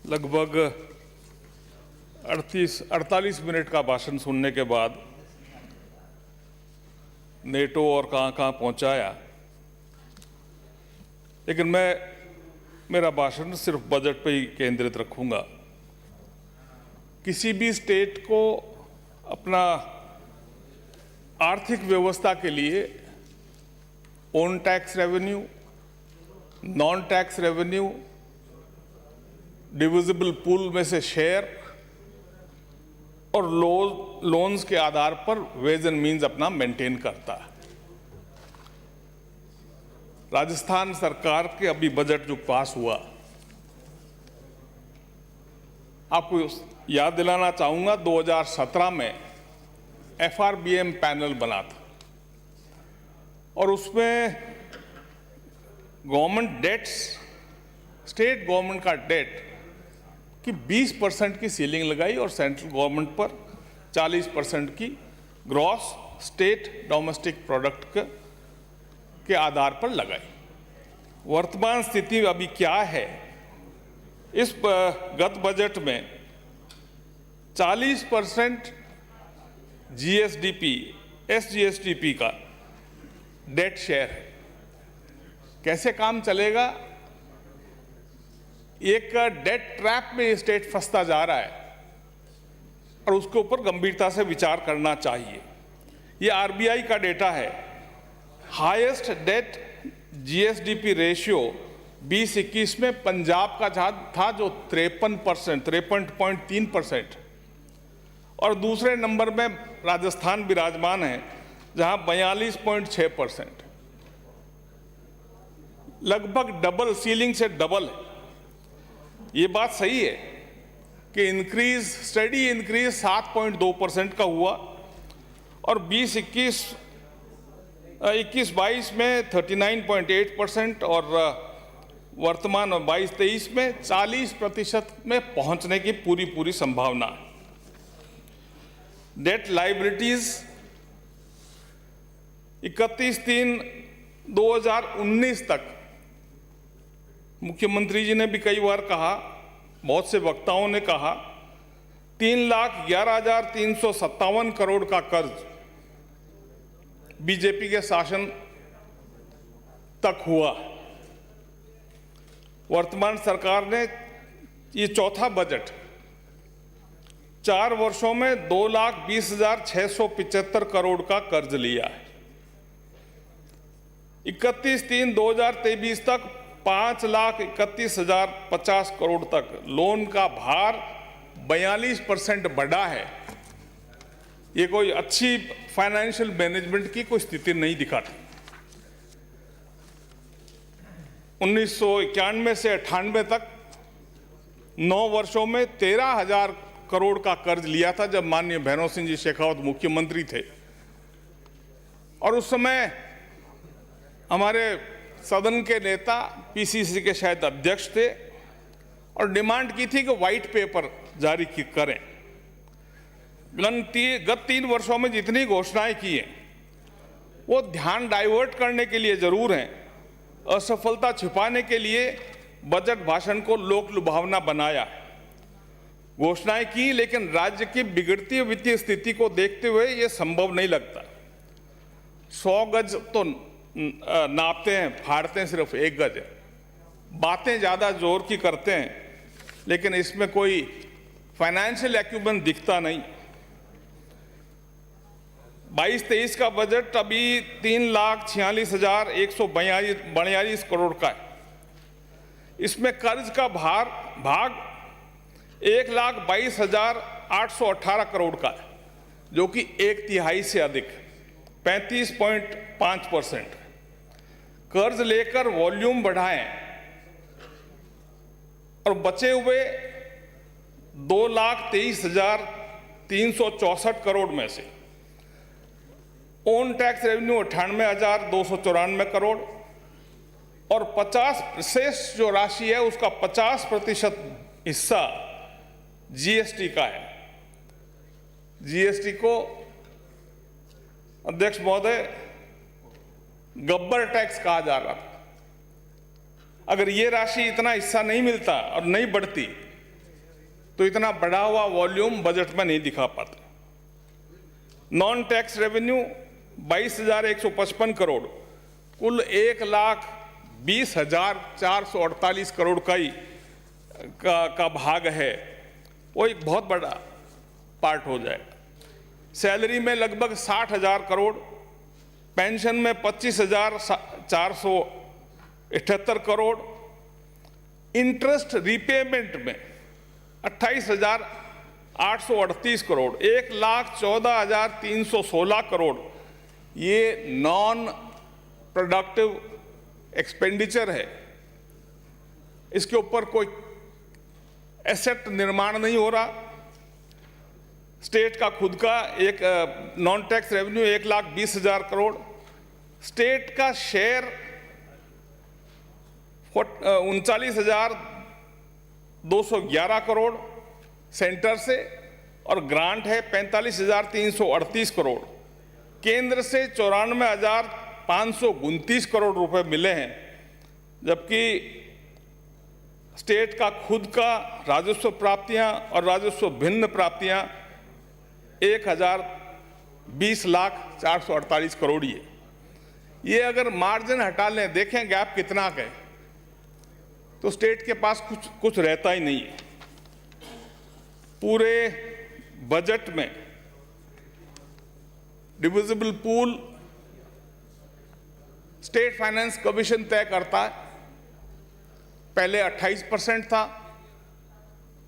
लगभग 48 मिनट का भाषण सुनने के बाद नेटो और कहाँ पहुंचाया, लेकिन मेरा भाषण सिर्फ बजट पे ही केंद्रित रखूंगा। किसी भी स्टेट को अपना आर्थिक व्यवस्था के लिए own tax revenue, non tax revenue, divisible pool में से शेयर और लोन्स के आधार पर वेज एंड मीन्स अपना मेंटेन करता है। राजस्थान सरकार के अभी बजट जो पास हुआ, आपको याद दिलाना चाहूंगा 2017 में FRBM पैनल बना था और उसमें गवर्नमेंट डेट्स, स्टेट गवर्नमेंट का डेट की 20% की सीलिंग लगाई और सेंट्रल गवर्नमेंट पर 40% की ग्रॉस स्टेट डोमेस्टिक प्रोडक्ट के आधार पर लगाई। वर्तमान स्थिति अभी क्या है? इस गत बजट में 40% GSDP, SGSDP का डेट शेयर है। कैसे काम चलेगा? एक डेट ट्रैप में स्टेट फंसता जा रहा है और उसके ऊपर गंभीरता से विचार करना चाहिए। ये RBI का डेटा है। हाईएस्ट डेट GSDP रेशियो 2021 में पंजाब का था जो 53.3% और दूसरे नंबर में राजस्थान विराजमान है जहां 42.6%, लगभग डबल, सीलिंग से डबल है। ये बात सही है कि स्टडी इंक्रीज 7.2% का हुआ और 21-22 में 39.8% और वर्तमान 22-23 में 40% में पहुंचने की पूरी संभावना है। डेट लायबिलिटीज 31/3/2019 तक, मुख्यमंत्री जी ने भी कई बार कहा, बहुत से वक्ताओं ने कहा, 3,11,357 करोड़ का कर्ज बीजेपी के शासन तक हुआ। वर्तमान सरकार ने ये चौथा बजट 4 वर्षों में 2,20,675 करोड़ का कर्ज लिया है। 31/3/2023 तक 5,31,050 करोड़ तक लोन का भार 42% बढ़ा है। ये कोई अच्छी फाइनेंशियल मैनेजमेंट की कोई स्थिति नहीं दिखाती। 1991 से 98 तक 9 वर्षों में 13,000 करोड़ का कर्ज लिया था जब माननीय भैरव सिंह जी शेखावत मुख्यमंत्री थे और उस समय हमारे सदन के नेता PCC के शायद अध्यक्ष थे और डिमांड की थी कि व्हाइट पेपर जारी करें। गत 3 वर्षों में जितनी घोषणाएं की हैं वो ध्यान डाइवर्ट करने के लिए जरूर हैं, असफलता छिपाने के लिए बजट भाषण को लोक लुभावना बनाया। घोषणाएं की, लेकिन राज्य की बिगड़ती वित्तीय स्थिति को देखते हुए ये संभव नहीं लगता। 100 गज तो नापते हैं, फाड़ते हैं सिर्फ 1 गज। बातें ज्यादा जोर की करते हैं, लेकिन इसमें कोई फाइनेंशियल एक्यूमेंट दिखता नहीं। 22-23 का बजट अभी 3,46,142 करोड़ का है। इसमें कर्ज का भाग 1,22,818 करोड़ का है, जो कि 1/3 से अधिक, 35.5%। कर्ज लेकर वॉल्यूम बढ़ाएं और बचे हुए 2,23,364 करोड़ में से ओन टैक्स रेवेन्यू 98,294 करोड़ और 50 शेष जो राशि है उसका 50% हिस्सा GST का है। GST को अध्यक्ष महोदय गब्बर टैक्स कहा जा रहा था। अगर ये राशि, इतना हिस्सा नहीं मिलता और नहीं बढ़ती तो इतना बढ़ा हुआ वॉल्यूम बजट में नहीं दिखा पाते। नॉन टैक्स रेवेन्यू 22,155 करोड़, कुल 1,20,448 करोड़ का भाग है, वो एक बहुत बड़ा पार्ट हो जाएगा। सैलरी में लगभग 60,000 करोड़, पेंशन में 25,478 करोड़, इंटरेस्ट रीपेमेंट में 28,838 करोड़, 1,14,316 करोड़ ये नॉन प्रोडक्टिव एक्सपेंडिचर है। इसके ऊपर कोई एसेट निर्माण नहीं हो रहा। स्टेट का खुद का एक non tax revenue 1,20,000 crore, state का शेयर 39,211 करोड़ सेंटर से, और ग्रांट है 45,338 करोड़। केंद्र से 94,529 करोड़ रुपए मिले हैं, जबकि स्टेट का खुद का राजस्व प्राप्तियां और राजस्व भिन्न प्राप्तियां 1,20,04,48 करोड़ ये अगर मार्जिन हटा लें, देखें गैप कितना है, तो स्टेट के पास कुछ रहता ही नहीं है। पूरे बजट में divisible pool state finance commission तय करता है। पहले 28% था।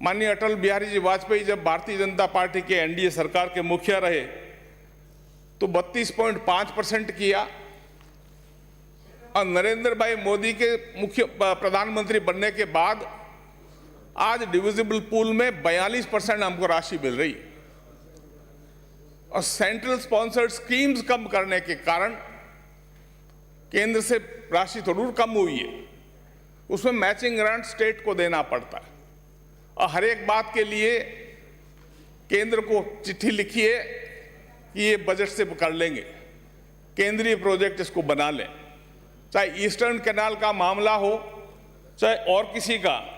माननीय अटल बिहारी जी वाजपेयी जब भारतीय जनता पार्टी के एनडीए सरकार के मुखिया रहे तो 32.5% किया, और नरेंद्र भाई मोदी के मुख्य प्रधानमंत्री बनने के बाद आज डिविजिबल पूल में 42% हमको राशि मिल रही है। और सेंट्रल स्पॉन्सर्ड स्कीम्स कम करने के कारण केंद्र से राशि जरूर कम हुई है, उसमें मैचिंग ग्रांट स्टेट को देना पड़ता है। और हर एक बात के लिए केंद्र को चिट्ठी लिखिए कि ये बजट से कर लेंगे, केंद्रीय प्रोजेक्ट इसको बना लें। चाहे ईस्टर्न कैनाल का मामला हो, चाहे और किसी का,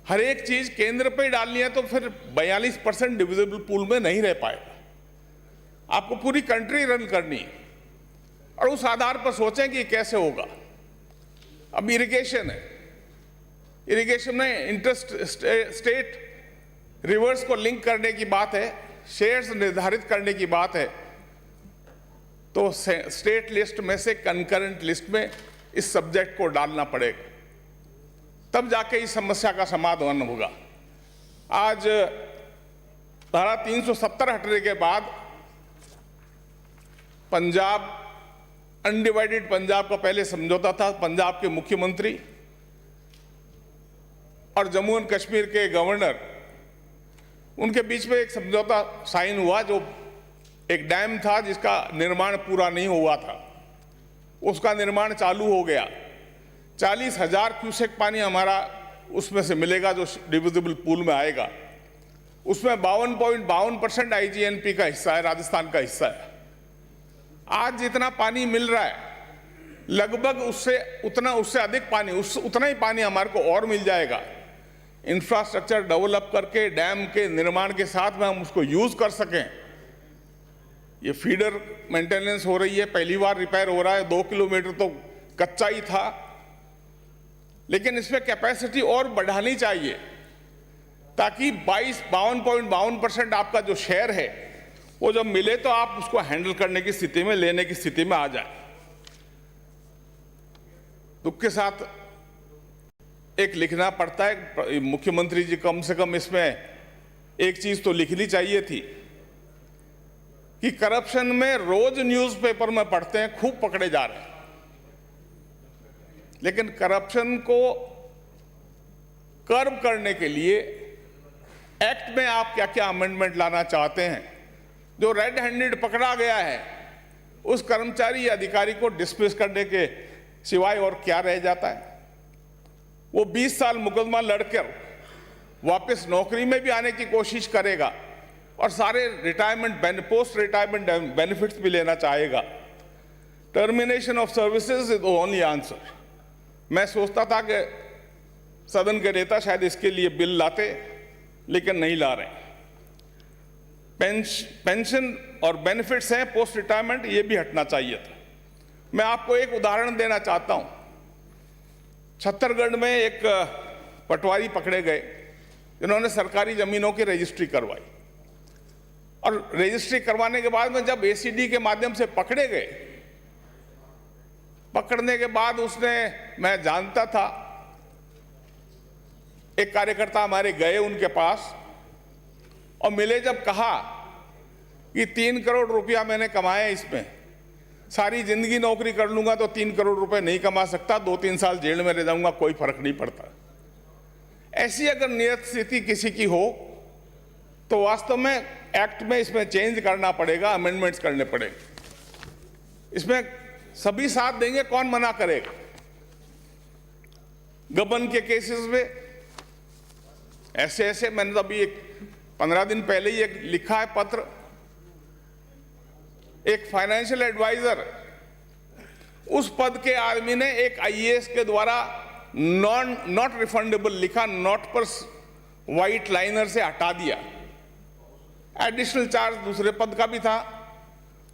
हर एक चीज केंद्र पे डालनी है तो फिर 42% डिविजिबल पूल में नहीं रह पाएगा। आपको पूरी कंट्री रन करनी है और उस आधार पर सोचें कि कैसे होगा। अब इरिगेशन है, इरिगेशन में इंटरेस्ट स्टेट रिवर्स को लिंक करने की बात है, शेयर्स निर्धारित करने की बात है, तो स्टेट लिस्ट में से कंकरेंट लिस्ट में इस सब्जेक्ट को डालना पड़ेगा, तब जाके इस समस्या का समाधान होगा। आज धारा 370 हटने के बाद पंजाब, अनडिवाइडेड पंजाब का पहले समझौता था, पंजाब के मुख्यमंत्री और जम्मू एंड कश्मीर के गवर्नर, उनके बीच में एक समझौता साइन हुआ। जो एक डैम था जिसका निर्माण पूरा नहीं हुआ था, उसका निर्माण चालू हो गया। 40,000 क्यूसेक पानी हमारा उसमें से मिलेगा जो डिविजिबल पूल में आएगा। उसमें 52.52% आईजीएनपी का हिस्सा है, राजस्थान का हिस्सा है। आज जितना पानी मिल रहा है लगभग उससे अधिक पानी, उतना ही पानी हमारे को और मिल जाएगा। इंफ्रास्ट्रक्चर डेवलप करके डैम के निर्माण के साथ में हम उसको यूज कर सकें। ये फीडर मेंटेनेंस हो रही है, पहली बार रिपेयर हो रहा है, 2 किलोमीटर तो कच्चा ही था, लेकिन इसमें कैपेसिटी और बढ़ानी चाहिए ताकि 52.52% आपका जो शेयर है वो जब मिले तो आप उसको हैंडल करने की स्थिति में, लेने की स्थिति में आ जाए। दुख के साथ एक लिखना पड़ता है, मुख्यमंत्री जी कम से कम इसमें एक चीज तो लिखनी चाहिए थी कि करप्शन में रोज न्यूज़पेपर में पढ़ते हैं खूब पकड़े जा रहे हैं, लेकिन करप्शन को कर्ब करने के लिए एक्ट में आप क्या क्या अमेंडमेंट लाना चाहते हैं। जो रेड हैंडेड पकड़ा गया है उस कर्मचारी या अधिकारी को डिसमिस करने के सिवाय और क्या रह जाता है। वो 20 साल मुकदमा लड़कर वापस नौकरी में भी आने की कोशिश करेगा और सारे रिटायरमेंट पोस्ट रिटायरमेंट बेनिफिट्स भी लेना चाहेगा। Termination of services is the only answer. मैं सोचता था कि सदन के नेता शायद इसके लिए बिल लाते, लेकिन नहीं ला रहे। पेंशन और बेनिफिट्स हैं पोस्ट रिटायरमेंट, ये भी हटना चाहिए था। मैं आपको एक उदाहरण देना चाहता हूं। छत्तीसगढ़ में एक पटवारी पकड़े गए जिन्होंने सरकारी जमीनों की रजिस्ट्री करवाई, और रजिस्ट्री करवाने के बाद में जब एसीडी के माध्यम से पकड़े गए, पकड़ने के बाद उसने, मैं जानता था, एक कार्यकर्ता हमारे गए उनके पास और मिले, जब कहा कि 3 करोड़ रुपया मैंने कमाया, इसमें सारी जिंदगी नौकरी कर लूंगा तो 3 करोड़ रुपए नहीं कमा सकता, 2-3 साल जेल में रह जाऊंगा, कोई फर्क नहीं पड़ता। ऐसी अगर नियत स्थिति किसी की हो तो वास्तव में एक्ट में इसमें चेंज करना पड़ेगा, अमेंडमेंट्स करने पड़ेंगे। इसमें सभी साथ देंगे, कौन मना करेगा। गबन के केसेस में ऐसे मैंने तो अभी 15 दिन पहले ही एक लिखा है पत्र, एक फाइनेंशियल एडवाइजर, उस पद के आदमी ने एक आईएएस के द्वारा नॉट रिफंडेबल लिखा, नॉट पर व्हाइट लाइनर से हटा दिया। एडिशनल चार्ज दूसरे पद का भी था,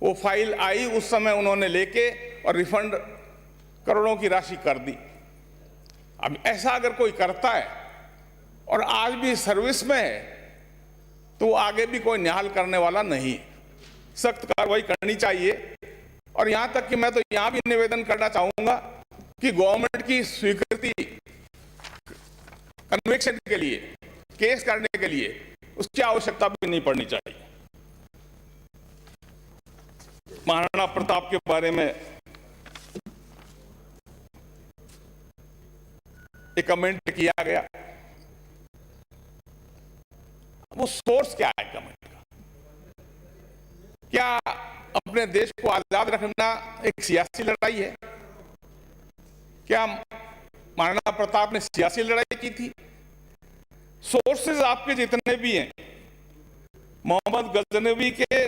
वो फाइल आई, उस समय उन्होंने लेके और रिफंड करोड़ों की राशि कर दी। अब ऐसा अगर कोई करता है और आज भी सर्विस में है तो आगे भी कोई निहाल करने वाला नहीं। सख्त कार्रवाई करनी चाहिए। और यहां तक कि मैं तो यहां भी निवेदन करना चाहूंगा कि गवर्नमेंट की स्वीकृति कन्विक्शन के लिए, केस करने के लिए, उसकी आवश्यकता भी नहीं पड़नी चाहिए। महाराणा प्रताप के बारे में एक कमेंट किया गया, वो सोर्स क्या है कमेंट का? क्या अपने देश को आजाद रखना एक सियासी लड़ाई है? क्या महाराणा प्रताप ने सियासी लड़ाई की थी? सोर्सेज आपके जितने भी हैं, मोहम्मद गजनवी के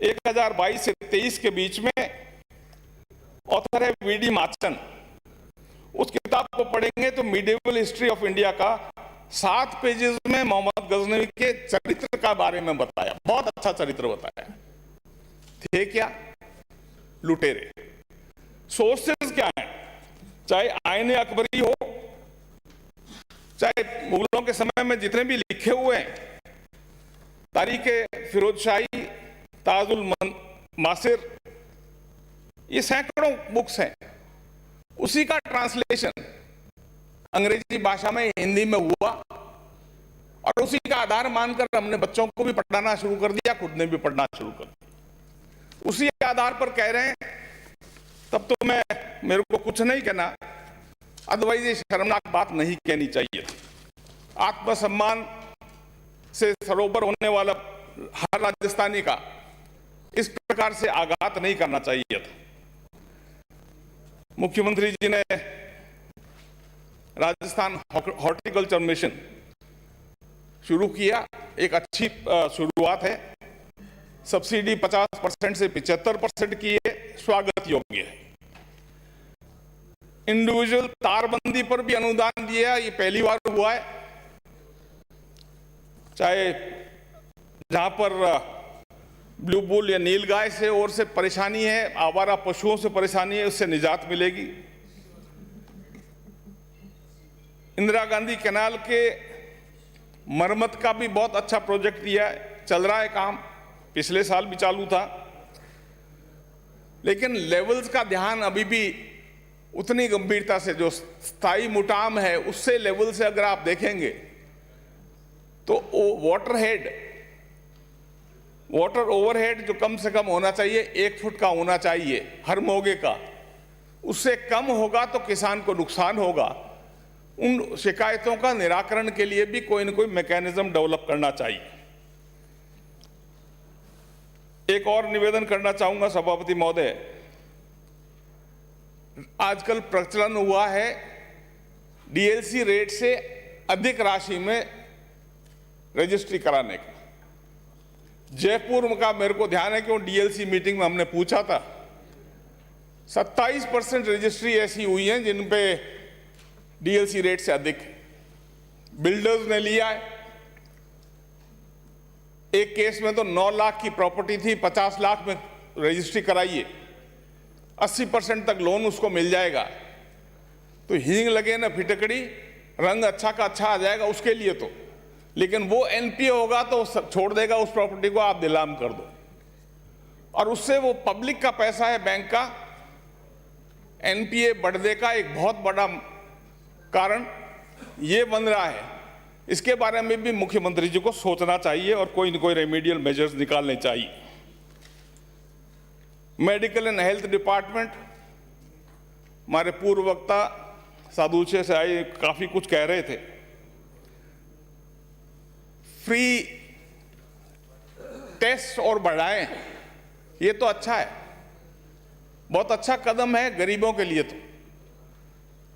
1022 से 23 के बीच में ऑथर है वीडी माचन। उस किताब को पढ़ेंगे तो मिडिवल हिस्ट्री ऑफ इंडिया का 7 पेजेस में मोहम्मद गजनवी के चरित्र का बारे में बताया, बहुत अच्छा चरित्र बताया। थे क्या? लुटेरे। सोर्सेज क्या है? चाहे आईने अकबरी हो, चाहे मुगलों के समय में जितने भी लिखे हुए हैं, तारीखे फिरोज शाही, ताजुल मासिर, ये सैकड़ों बुक्स हैं। उसी का ट्रांसलेशन अंग्रेजी भाषा में हिंदी में हुआ और उसी का आधार मानकर हमने बच्चों को भी पढ़ाना शुरू कर दिया, खुद ने भी पढ़ना शुरू कर दिया। उसी आधार पर कह रहे हैं, तब तो मेरे को कुछ नहीं कहना, अदरवाइज ये शर्मनाक बात नहीं कहनी चाहिए। आत्मसम्मान से सरोवर होने वाला हर राजस्थानी का इस प्रकार से आघात नहीं करना चाहिए था। मुख्यमंत्री जी ने राजस्थान हॉर्टिकल्चर मिशन शुरू किया, एक अच्छी शुरुआत है। सब्सिडी 50% से 75% की है, स्वागत योग्य है। इंडिविजुअल तारबंदी पर भी अनुदान दिया, ये पहली बार हुआ है। चाहे जहां पर ब्लू बुल या नीलगाय से और से परेशानी है, आवारा पशुओं से परेशानी है, उससे निजात मिलेगी। इंदिरा गांधी कैनाल के मरम्मत का भी बहुत अच्छा प्रोजेक्ट दिया है, चल रहा है काम, पिछले साल भी चालू था। लेकिन लेवल्स का ध्यान अभी भी उतनी गंभीरता से, जो स्थायी मुटाम है उससे लेवल से अगर आप देखेंगे तो वाटर ओवरहेड जो कम से कम होना चाहिए 1 फुट का होना चाहिए हर मोगे का, उससे कम होगा तो किसान को नुकसान होगा। उन शिकायतों का निराकरण के लिए भी कोई न कोई मैकेनिज्म डेवलप करना चाहिए। एक और निवेदन करना चाहूंगा सभापति महोदय, आजकल प्रचलन हुआ है डीएलसी रेट से अधिक राशि में रजिस्ट्री कराने का। जयपुर का मेरे को ध्यान है कि डीएलसी मीटिंग में हमने पूछा था, 27% रजिस्ट्री ऐसी हुई हैं जिन पे डीएलसी रेट से अधिक बिल्डर्स ने लिया है। एक केस में तो 9 लाख की प्रॉपर्टी थी, 50 लाख में रजिस्ट्री कराइए, 80% तक लोन उसको मिल जाएगा। तो हींग लगे ना फिटकड़ी, रंग अच्छा का अच्छा आ जाएगा उसके लिए तो, लेकिन वो एनपीए होगा तो छोड़ देगा उस प्रॉपर्टी को, आप नीलाम कर दो। और उससे वो पब्लिक का पैसा है, बैंक का, एनपीए बढ़ने का एक बहुत बड़ा कारण ये बन रहा है। इसके बारे में भी मुख्यमंत्री जी को सोचना चाहिए और कोई न कोई रेमेडियल मेजर्स निकालने चाहिए। मेडिकल एंड हेल्थ डिपार्टमेंट, हमारे पूर्व वक्ता साधुचे से आए काफी कुछ कह रहे थे। फ्री टेस्ट और बढ़ाएं, ये तो अच्छा है, बहुत अच्छा कदम है गरीबों के लिए तो,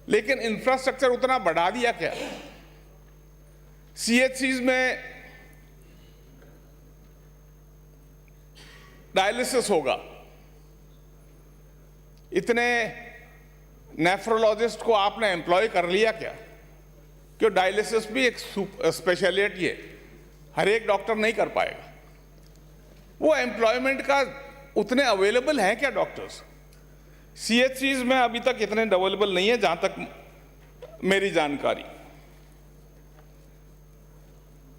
लेकिन इंफ्रास्ट्रक्चर उतना बढ़ा दिया क्या? सीएचसीज में डायलिसिस होगा, इतने नेफ्रोलॉजिस्ट को आपने एम्प्लॉय कर लिया क्या? क्यों, डायलिसिस भी एक स्पेशलिटी है, हर एक डॉक्टर नहीं कर पाएगा। वो एम्प्लॉयमेंट का उतने अवेलेबल हैं क्या डॉक्टर्स? सीएचसीज में अभी तक इतने अवेलेबल नहीं है जहां तक मेरी जानकारी।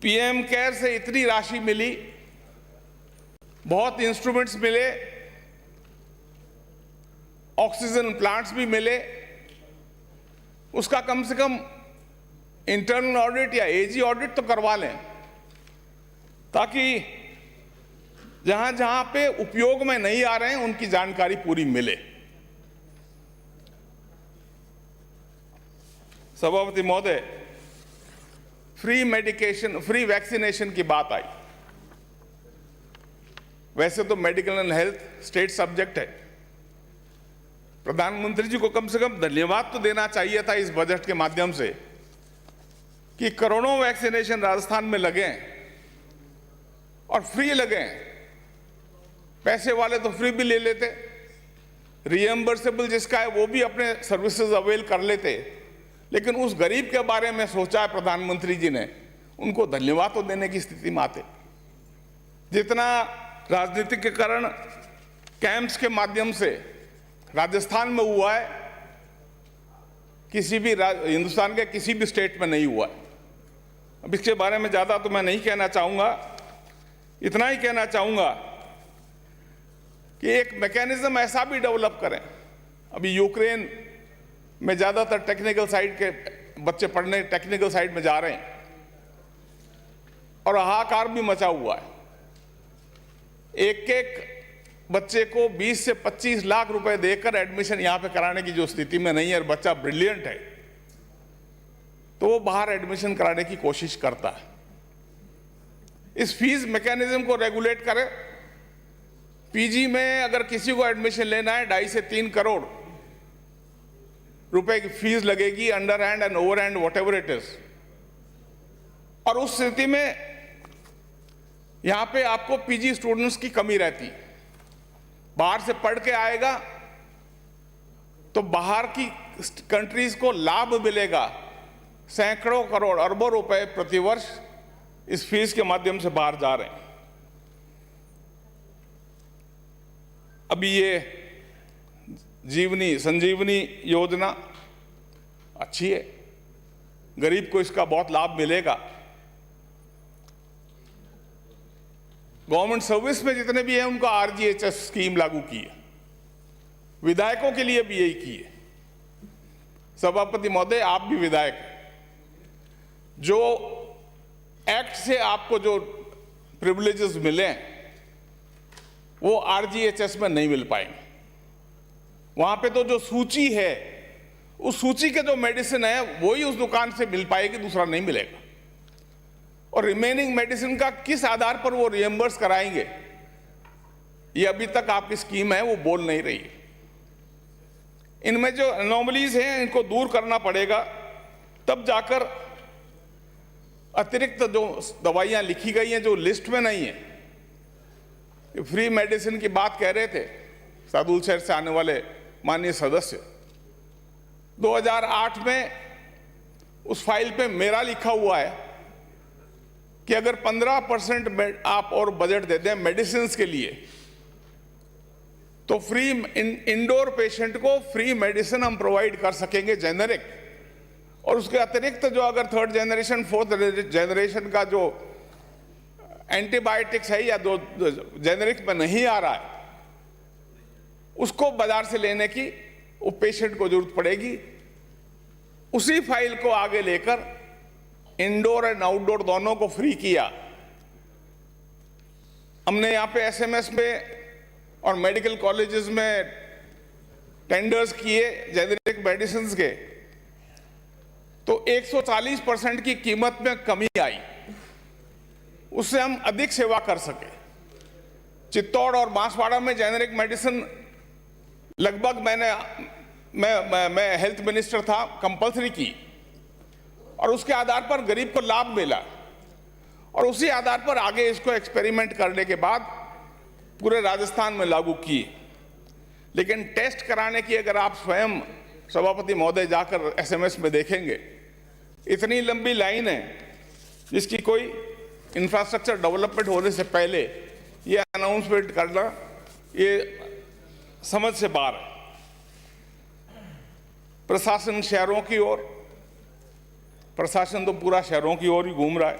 पीएम केयर से इतनी राशि मिली, बहुत इंस्ट्रूमेंट्स मिले, ऑक्सीजन प्लांट्स भी मिले, उसका कम से कम इंटरनल ऑडिट या एजी ऑडिट तो करवा लें, ताकि जहां जहां पे उपयोग में नहीं आ रहे हैं उनकी जानकारी पूरी मिले। सभापति महोदय, फ्री मेडिकेशन, फ्री वैक्सीनेशन की बात आई। वैसे तो medical and health state subject है, प्रधानमंत्री जी को कम से कम धन्यवाद तो देना चाहिए था इस बजट के माध्यम से कि करोड़ों वैक्सीनेशन राजस्थान में लगे और फ्री लगे। पैसे वाले तो फ्री भी ले लेते, रिएम्बर्सेबल जिसका है वो भी अपने सर्विसेज अवेल कर लेते, लेकिन उस गरीब के बारे में सोचा है प्रधानमंत्री जी ने, उनको धन्यवाद तो देने की स्थिति में आते। जितना राजनीतिकरण कैंप्स के माध्यम से राजस्थान में हुआ है, किसी भी हिंदुस्तान के किसी भी स्टेट में नहीं हुआ है। अब इसके बारे में ज्यादा तो मैं नहीं कहना चाहूंगा, इतना ही कहना चाहूंगा कि एक मैकेनिज्म ऐसा भी डेवलप करें। अभी यूक्रेन में ज्यादातर टेक्निकल साइड के बच्चे पढ़ने टेक्निकल साइड में जा रहे हैं और हाहाकार भी मचा हुआ है। एक एक बच्चे को 20 से 25 लाख रुपए देकर एडमिशन यहां पे कराने की जो स्थिति में नहीं है, और बच्चा ब्रिलियंट है तो वो बाहर एडमिशन कराने की कोशिश करता है। इस फीस मैकेनिज्म को रेगुलेट करें। पीजी में अगर किसी को एडमिशन लेना है 2.5 से 3 करोड़ रुपए की फीस लगेगी, under hand and over hand what ever it is. और उस स्थिति में यहां पे आपको पीजी स्टूडेंट्स की कमी रहती, बाहर से पढ़ के आएगा तो बाहर की कंट्रीज को लाभ मिलेगा। सैकड़ों करोड़ अरबों रुपए प्रतिवर्ष इस फीस के माध्यम से बाहर जा रहे हैं। अभी ये संजीवनी योजना अच्छी है, गरीब को इसका बहुत लाभ मिलेगा। गवर्नमेंट सर्विस में जितने भी हैं उनको आरजीएचएस स्कीम लागू की है, विधायकों के लिए भी यही की है। सभापति महोदय, आप भी विधायक हैं, जो एक्ट से आपको जो प्रिविलेजेस मिले वो आरजीएचएस में नहीं मिल पाएंगे। वहां पे तो जो सूची है, उस सूची के जो मेडिसिन है वही उस दुकान से मिल पाएगी, दूसरा नहीं मिलेगा। और रिमेनिंग मेडिसिन का किस आधार पर वो रिएम्बर्स कराएंगे, ये अभी तक आपकी स्कीम है वो बोल नहीं रही है। इनमें जो एनोमलीज हैं इनको दूर करना पड़ेगा, तब जाकर अतिरिक्त जो दवाइयां लिखी गई हैं जो लिस्ट में नहीं है। फ्री मेडिसिन की बात कह रहे थे सादुल शहर से आने वाले माननीय सदस्य, 2008 में उस फाइल पे मेरा लिखा हुआ है कि अगर 15% आप और बजट दे दें मेडिसिन के लिए, तो फ्री इंडोर पेशेंट को फ्री मेडिसिन हम प्रोवाइड कर सकेंगे जेनेरिक। और उसके अतिरिक्त जो अगर थर्ड जनरेशन फोर्थ जनरेशन का जो एंटीबायोटिक्स है या दो जेनेरिक में नहीं आ रहा है, उसको बाजार से लेने की वो पेशेंट को जरूरत पड़ेगी। उसी फाइल को आगे लेकर इंडोर एंड आउटडोर दोनों को फ्री किया। हमने यहाँ पे एसएमएस में और मेडिकल कॉलेजेस में टेंडर्स किए जेनेरिक मेडिसिन के, तो 140% की कीमत में कमी आई, उससे हम अधिक सेवा कर सके। चित्तौड़ और बांसवाड़ा में जेनेरिक मेडिसिन लगभग मैं हेल्थ मिनिस्टर था, कंपलसरी की, और उसके आधार पर गरीब को लाभ मिला। और उसी आधार पर आगे इसको एक्सपेरिमेंट करने के बाद पूरे राजस्थान में लागू किए। लेकिन टेस्ट कराने की अगर आप स्वयं सभापति महोदय जाकर एसएमएस में देखेंगे, इतनी लंबी लाइन है जिसकी कोई इंफ्रास्ट्रक्चर डेवलपमेंट होने से पहले ये अनाउंसमेंट करना ये समझ से बाहर है। प्रशासन शहरों की ओर, प्रशासन तो पूरा शहरों की ओर ही घूम रहा है।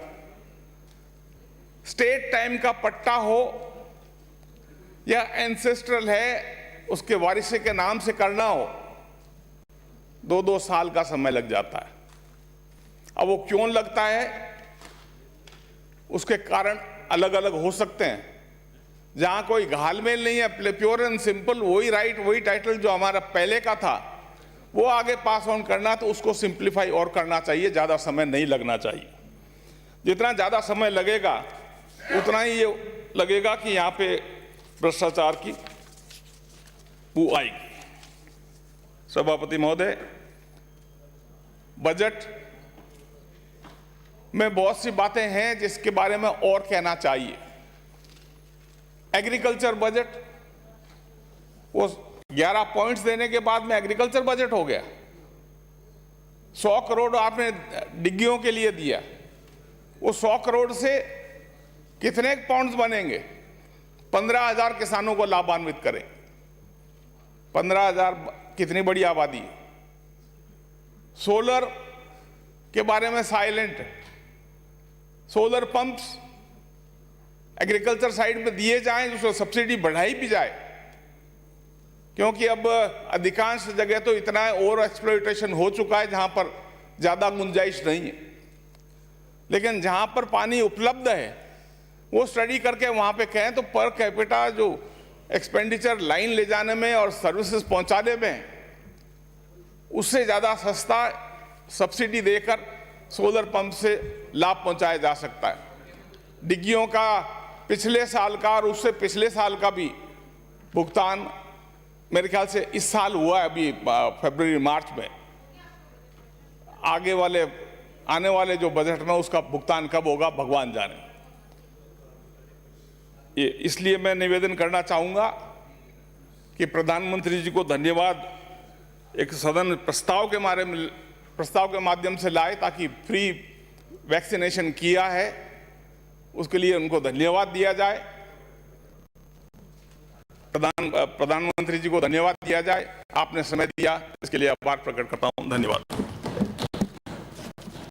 स्टेट टाइम का पट्टा हो या एंसेस्ट्रल है उसके वारिसे के नाम से करना हो, 2-2 साल का समय लग जाता है। अब वो क्यों लगता है, उसके कारण अलग अलग हो सकते हैं। जहां कोई घालमेल नहीं है, प्योर एंड सिंपल वही राइट वही टाइटल जो हमारा पहले का था वो आगे पास ऑन करना, तो उसको सिंप्लीफाई और करना चाहिए, ज्यादा समय नहीं लगना चाहिए। जितना ज्यादा समय लगेगा उतना ही ये लगेगा कि यहां पे भ्रष्टाचार की बू आएगी। सभापति महोदय, बजट में बहुत सी बातें हैं जिसके बारे में और कहना चाहिए। एग्रीकल्चर बजट, वो 11 पॉइंट्स देने के बाद में एग्रीकल्चर बजट हो गया। 100 करोड़ आपने डिग्गियों के लिए दिया, वो 100 करोड़ से कितने पॉइंट्स बनेंगे? 15,000 किसानों को लाभान्वित करें। 15,000 कितनी बड़ी आबादी है। सोलर के बारे में silent, solar pumps agriculture side में दिए जाएं, उसको सब्सिडी बढ़ाई भी जाए, क्योंकि अब अधिकांश जगह तो इतना ओवर एक्सप्लॉयटेशन हो चुका है जहां पर ज्यादा गुंजाइश नहीं है। लेकिन जहां पर पानी उपलब्ध है वो स्टडी करके वहां पे कहें तो पर कैपिटा जो एक्सपेंडिचर लाइन ले जाने में और सर्विसेज पहुंचाने में, उससे ज्यादा सस्ता सब्सिडी देकर सोलर पंप से लाभ पहुंचाया जा सकता है। डिग्गियों का पिछले साल का और उससे पिछले साल का भी भुगतान मेरे ख्याल से इस साल हुआ है, अभी फरवरी मार्च में। आगे आने वाले जो बजट में उसका भुगतान कब होगा भगवान जाने। ये इसलिए मैं निवेदन करना चाहूंगा कि प्रधानमंत्री जी को धन्यवाद एक सदन प्रस्ताव के माध्यम से लाए ताकि फ्री वैक्सीनेशन किया है, उसके लिए उनको धन्यवाद दिया जाए। प्रधानमंत्री जी को धन्यवाद दिया जाए। आपने समय दिया, इसके लिए आभार प्रकट करता हूं। धन्यवाद।